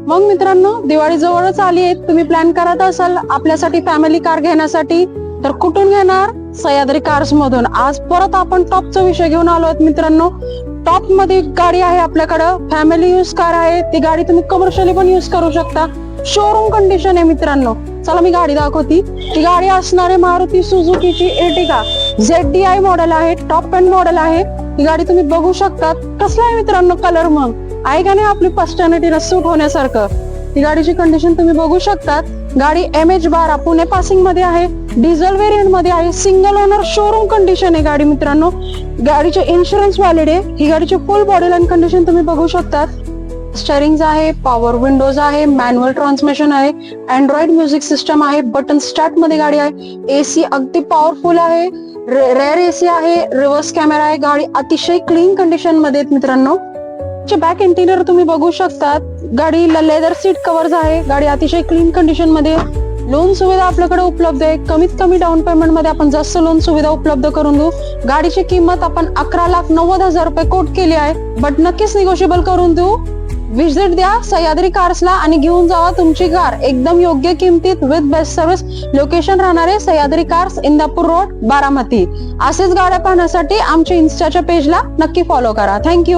मग मित्रांनो, दिवाळी जवळच आली आहे. तुम्ही प्लॅन करत असाल आपल्यासाठी फॅमिली कार घेण्यासाठी, तर कुठून घेणार? सह्याद्री कार्स मधून. आज परत आपण टॉपचा विषय घेऊन आलो आहोत मित्रांनो. टॉप मध्ये गाडी आहे आपल्याकडं, फॅमिली यूज कार आहे. ती गाडी तुम्ही कमर्शियली पण यूज करू शकता. शोरूम कंडिशन आहे मित्रांनो. चला मी गाडी दाखवती. ती गाडी असणारे मारुती सुझुकीची एर्टिगा ZDI मॉडेल आहे, टॉप एंड मॉडेल आहे. ही गाडी तुम्ही बघू शकता. कसला आहे मित्रांनो कलर, मग आहे का नाही आपली पर्सनॅलिटीला सूट होण्यासारखं. ही गाडीची कंडिशन तुम्ही बघू शकता. गाडी MH12 पुणे पासिंग मध्ये आहे, डिझेल व्हेरियंट मध्ये आहे, सिंगल ओनर, शोरूम कंडिशन आहे गाडी मित्रांनो. गाडीचे इन्शुरन्स व्हॅलिड आहे. ही गाडीची फुल बॉडी लाईन कंडिशन तुम्ही बघू शकता. स्टेअरिंग आहे, पॉवर विंडोज आहे, मॅन्युअल ट्रान्समिशन आहे, अँड्रॉइड म्युझिक सिस्टम आहे, बटन स्टार्ट मध्ये गाडी आहे. AC अगदी पॉवरफुल आहे, रेअर AC आहे, रिव्हर्स कॅमेरा आहे. गाडी अतिशय क्लीन कंडिशन मध्ये आहे मित्रांनो. बॅक इंटिरियर तुम्ही बघू शकता. गाडीला लेदर सीट कव्हर्स आहे. गाडी अतिशय क्लीन कंडिशन मध्ये. लोन सुविधा आपल्याकडे उपलब्ध आहे. कमीत कमी डाऊन पेमेंट मध्ये आपण जास्त लोन सुविधा उपलब्ध करून देऊ. गाडीची किंमत आपण 11,90,000 रुपये कोट केली आहे, बट नक्कीच निगोशिएबल करून देऊ. व्हिजिट द्या सह्याद्री कार्सला आणि घेऊन जावा तुमची कार एकदम योग्य किमतीत विथ बेस्ट सर्व्हिस. लोकेशन राहणार आहे सह्याद्री कार्स, इंदापूर रोड, बारामती. असेच गाड्या पाहण्यासाठी आमच्या इन्स्टाच्या पेजला नक्की फॉलो करा. थँक्यू.